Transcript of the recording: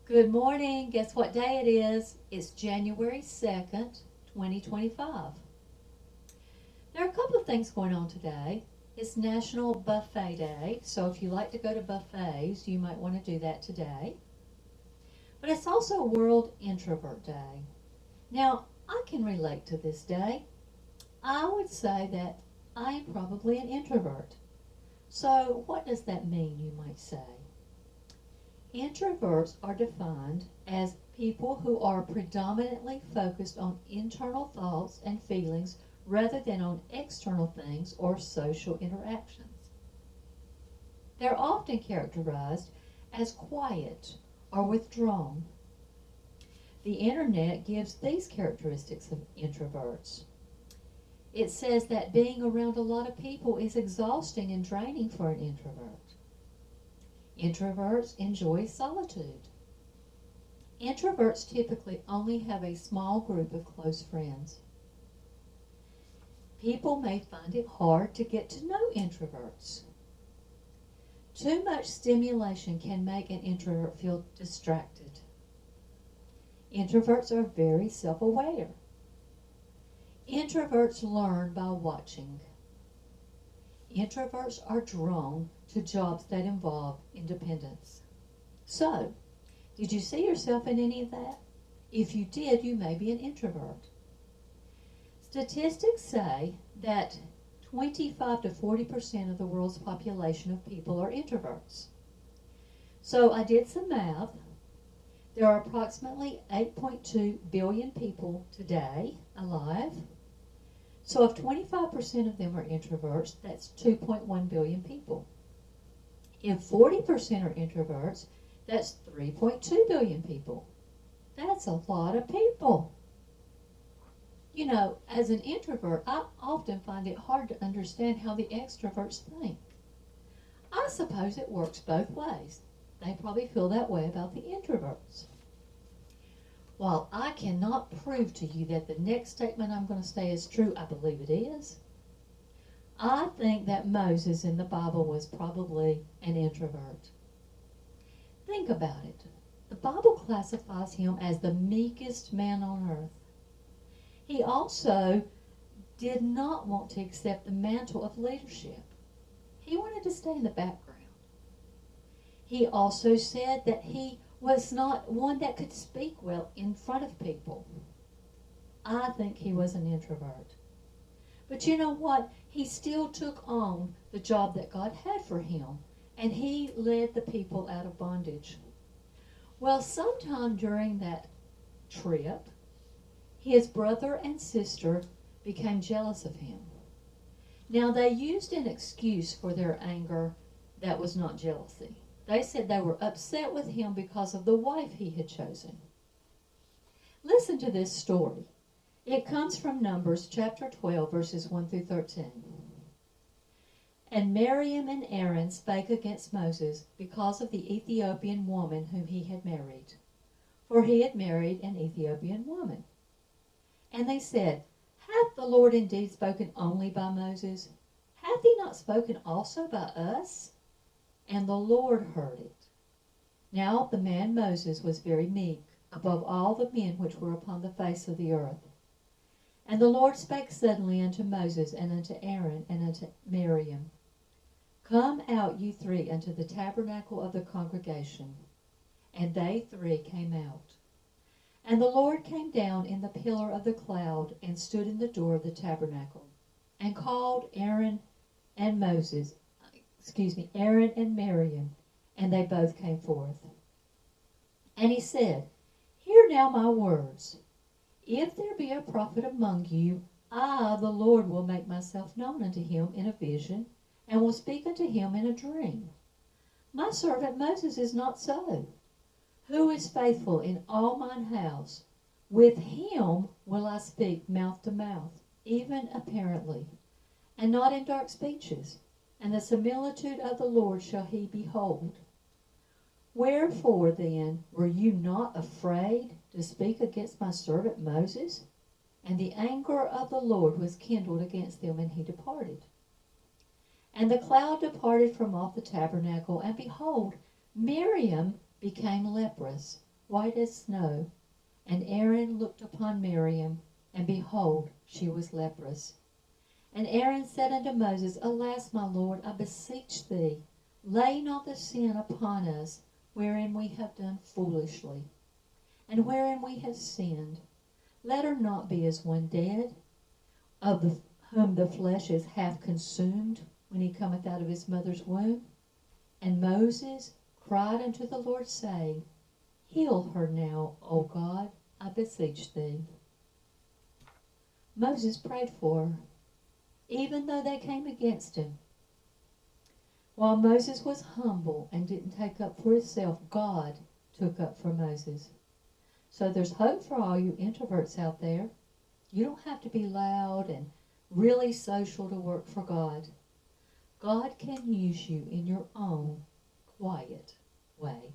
Good morning. Guess what day it is? It's January 2nd, 2025. There are a couple of things going on today. It's National Buffet Day, so if you like to go to buffets, you might want to do that today. But it's also World Introvert Day. Now, I can relate to this day. I would say that I am probably an introvert. So what does that mean, you might say? Introverts are defined as people who are predominantly focused on internal thoughts and feelings rather than on external things or social interactions. They're often characterized as quiet or withdrawn. The internet gives these characteristics of introverts. It says that being around a lot of people is exhausting and draining for an introvert. Introverts enjoy solitude. Introverts typically only have a small group of close friends. People may find it hard to get to know introverts. Too much stimulation can make an introvert feel distracted. Introverts are very self-aware. Introverts learn by watching. Introverts are drawn to jobs that involve independence. So, did you see yourself in any of that? If you did, you may be an introvert. Statistics say that 25 to 40% of the world's population of people are introverts. So I did some math. There are approximately 8.2 billion people today alive. So if 25% of them are introverts, that's 2.1 billion people. If 40% are introverts, that's 3.2 billion people. That's a lot of people. You know, as an introvert, I often find it hard to understand how the extroverts think. I suppose it works both ways. They probably feel that way about the introverts. While I cannot prove to you that the next statement I'm going to say is true, I believe it is. I think that Moses in the Bible was probably an introvert. Think about it. The Bible classifies him as the meekest man on earth. He also did not want to accept the mantle of leadership. He wanted to stay in the background. He also said that he was not one that could speak well in front of people. I think he was an introvert. But you know what? He still took on the job that God had for him, and he led the people out of bondage. Well, sometime during that trip, his brother and sister became jealous of him. Now, they used an excuse for their anger that was not jealousy. They said they were upset with him because of the wife he had chosen. Listen to this story. It comes from Numbers chapter 12, verses 1 through 13. And Miriam and Aaron spake against Moses because of the Ethiopian woman whom he had married. For he had married an Ethiopian woman. And they said, Hath the Lord indeed spoken only by Moses? Hath he not spoken also by us? And the Lord heard it. Now the man Moses was very meek, above all the men which were upon the face of the earth. And the Lord spake suddenly unto Moses, and unto Aaron, and unto Miriam, Come out, you three, unto the tabernacle of the congregation. And they three came out. And the Lord came down in the pillar of the cloud, and stood in the door of the tabernacle, and called Aaron and Miriam, and they both came forth. And he said, Hear now my words. If there be a prophet among you, I, the Lord, will make myself known unto him in a vision, and will speak unto him in a dream. My servant Moses is not so, who is faithful in all mine house. With him will I speak mouth to mouth, even apparently, and not in dark speeches. And the similitude of the Lord shall he behold. Wherefore then were you not afraid to speak against my servant Moses? And the anger of the Lord was kindled against them, and he departed. And the cloud departed from off the tabernacle, and behold, Miriam became leprous, white as snow. And Aaron looked upon Miriam, and behold, she was leprous. And Aaron said unto Moses, Alas, my Lord, I beseech thee, lay not the sin upon us, wherein we have done foolishly, and wherein we have sinned. Let her not be as one dead, whom the flesh is half consumed, when he cometh out of his mother's womb. And Moses cried unto the Lord, saying, Heal her now, O God, I beseech thee. Moses prayed for her, even though they came against him. While Moses was humble and didn't take up for himself, God took up for Moses. So there's hope for all you introverts out there. You don't have to be loud and really social to work for God. God can use you in your own quiet way.